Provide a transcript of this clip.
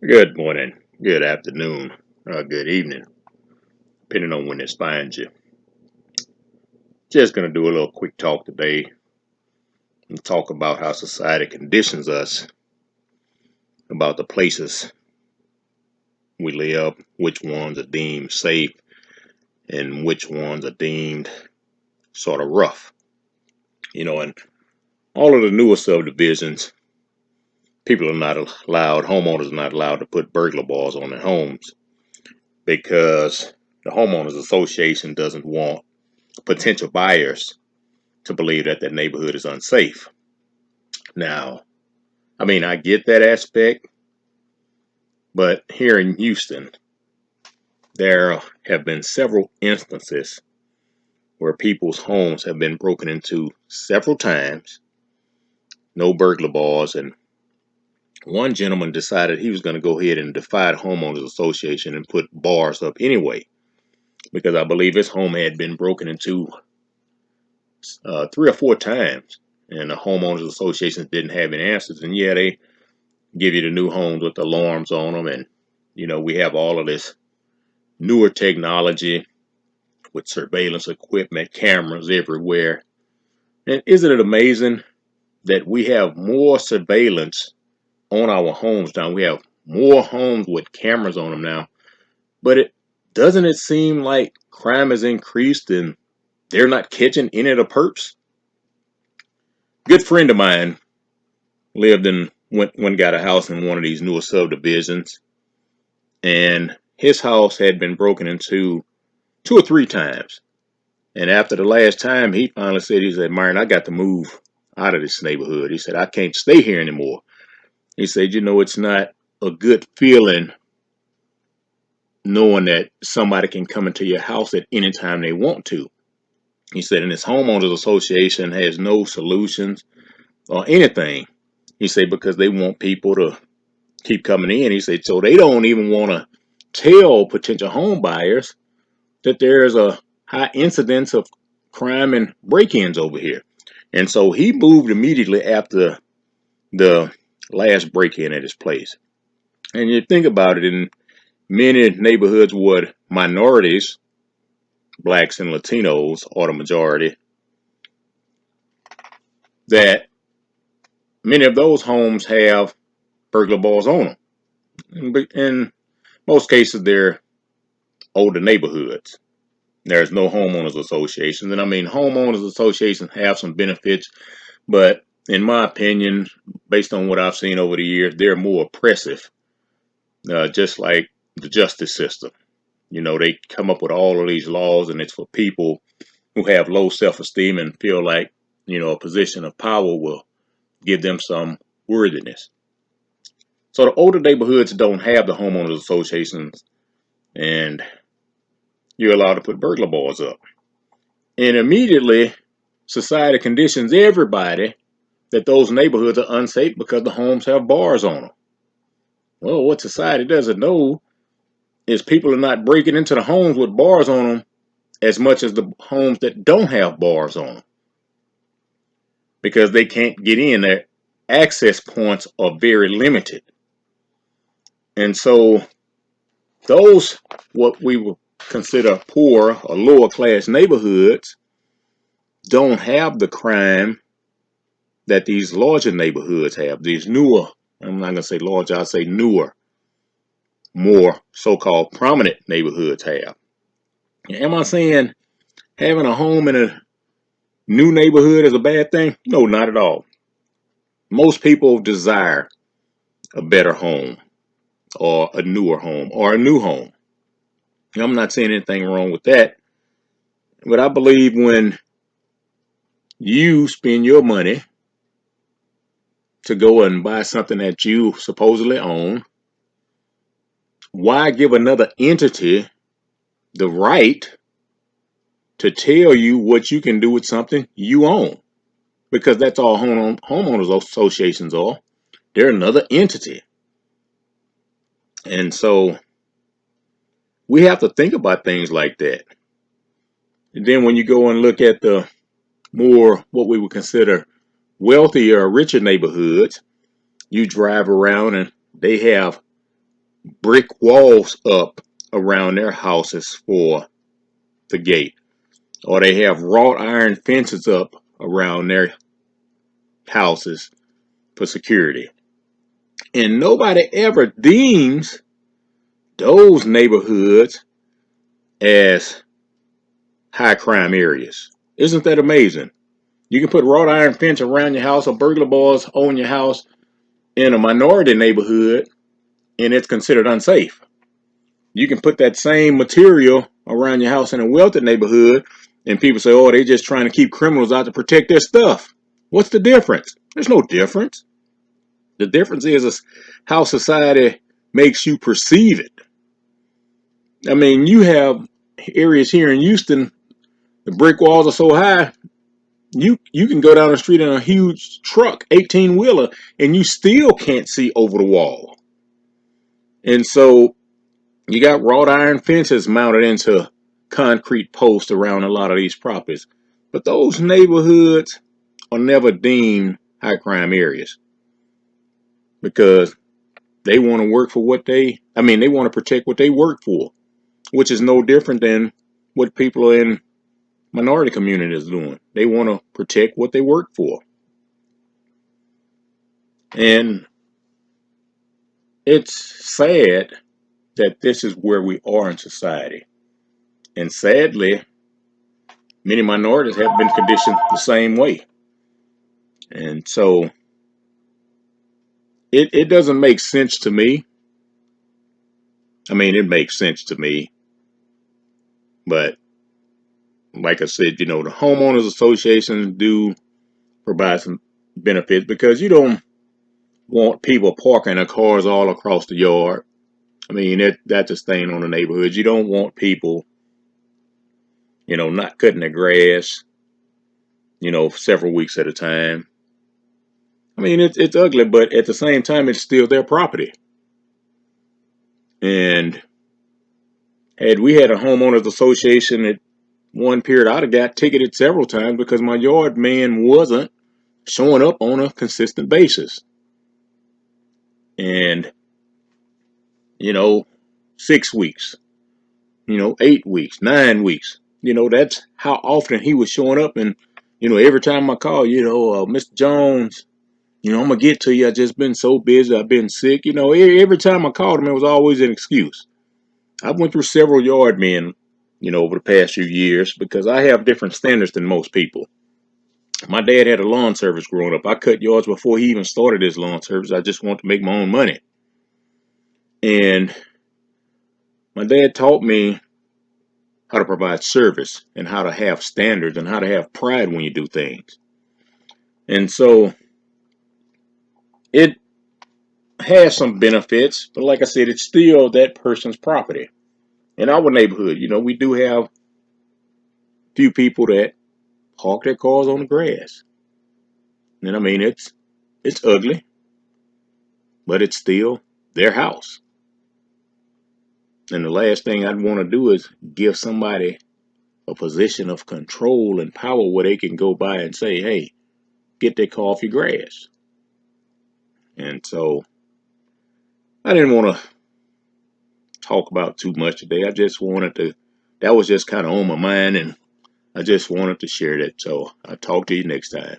Good morning, good afternoon, good evening, depending on when this finds you. Just going to do a little quick talk today and talk about how society conditions us, about the places we live, which ones are deemed safe, and which ones are deemed sort of rough. And all of the newer subdivisions, people are not allowed, homeowners are not allowed to put burglar bars on their homes because the homeowners association doesn't want potential buyers to believe that their neighborhood is unsafe. Now, I get that aspect, but here in Houston, there have been several instances where people's homes have been broken into several times, no burglar bars, and one gentleman decided he was going to go ahead and defy the homeowners association and put bars up anyway, because I believe his home had been broken into 3 or 4 times, and the homeowners association didn't have any answers. And yeah, they give you the new homes with alarms on them, and we have all of this newer technology with surveillance equipment, cameras everywhere. And isn't it amazing that we have more surveillance on our homes now? We have more homes with cameras on them now, but it seem like crime has increased and they're not catching any of the perps? Good friend of mine lived in went got a house in one of these newer subdivisions, and his house had been broken into 2 or 3 times. And after the last time, he finally said, Myron, I got to move out of this neighborhood. He said, I can't stay here anymore. He said, it's not a good feeling knowing that somebody can come into your house at any time they want to. He said, and this homeowners association has no solutions or anything. He said, because they want people to keep coming in. He said, so they don't even want to tell potential home buyers that there's a high incidence of crime and break-ins over here. And so he moved immediately after the last break-in at his place. And you think about it, in many neighborhoods with minorities, blacks and Latinos are the majority, that many of those homes have burglar bars on them. In most cases, they're older neighborhoods. There's no homeowners associations. And homeowners associations have some benefits, but in my opinion, based on what I've seen over the years, they're more oppressive, just like the justice system. They come up with all of these laws, and it's for people who have low self-esteem and feel like, a position of power will give them some worthiness. So the older neighborhoods don't have the homeowners associations, and you're allowed to put burglar bars up. And immediately, society conditions everybody that those neighborhoods are unsafe because the homes have bars on them. Well, what society doesn't know is people are not breaking into the homes with bars on them as much as the homes that don't have bars on them, because they can't get in. Their access points are very limited. And so those, what we would consider poor or lower class neighborhoods, don't have the crime that these larger neighborhoods have. These newer, I'm not going to say larger, I'll say newer, more so-called prominent neighborhoods have. Am I saying having a home in a new neighborhood is a bad thing? No, not at all. Most people desire a better home or a newer home or a new home. I'm not saying anything wrong with that, but I believe when you spend your money to go and buy something that you supposedly own, why give another entity the right to tell you what you can do with something you own? Because that's all homeowners associations are. They're another entity. And so we have to think about things like that. And then when you go and look at the more what we would consider wealthier, richer neighborhoods, you drive around and they have brick walls up around their houses for the gate, or they have wrought iron fences up around their houses for security. And nobody ever deems those neighborhoods as high crime areas. Isn't that amazing? You can put wrought iron fence around your house, or burglar bars on your house in a minority neighborhood, and it's considered unsafe. You can put that same material around your house in a wealthy neighborhood, and people say, oh, they're just trying to keep criminals out to protect their stuff. What's the difference? There's no difference. The difference is how society makes you perceive it. I mean, you have areas here in Houston, the brick walls are so high, you can go down the street in a huge truck, 18-wheeler, and you still can't see over the wall. And so you got wrought iron fences mounted into concrete posts around a lot of these properties. But those neighborhoods are never deemed high crime areas because they want to work for they want to protect what they work for, which is no different than what people in minority communities doing. They want to protect what they work for. And it's sad that this is where we are in society. And sadly, many minorities have been conditioned the same way. And so it doesn't make sense to me. I mean, it makes sense to me. But like I said, the homeowners associations do provide some benefits because you don't want people parking their cars all across the yard. I mean, that's a stain on the neighborhood. You don't want people, not cutting their grass, several weeks at a time. I mean, it's ugly, but at the same time, it's still their property. And had we had a homeowners association at one period, I'd have got ticketed several times because my yard man wasn't showing up on a consistent basis. And, 6 weeks, 8 weeks, 9 weeks. That's how often he was showing up. And, every time I call, Mr. Jones, I'm going to get to you. I just been so busy. I've been sick. Every time I called him, it was always an excuse. I went through several yard men, over the past few years because I have different standards than most people. My dad had a lawn service growing up. I cut yards before he even started his lawn service. I just wanted to make my own money. And my dad taught me how to provide service and how to have standards and how to have pride when you do things. And so it has some benefits, but like I said, it's still that person's property. In our neighborhood, we do have a few people that park their cars on the grass. And I mean, it's ugly, but it's still their house. And the last thing I'd want to do is give somebody a position of control and power where they can go by and say, hey, get that car off your grass. And so I didn't want to talk about too much today. That was just kind of on my mind, and I just wanted to share that. So I'll talk to you next time.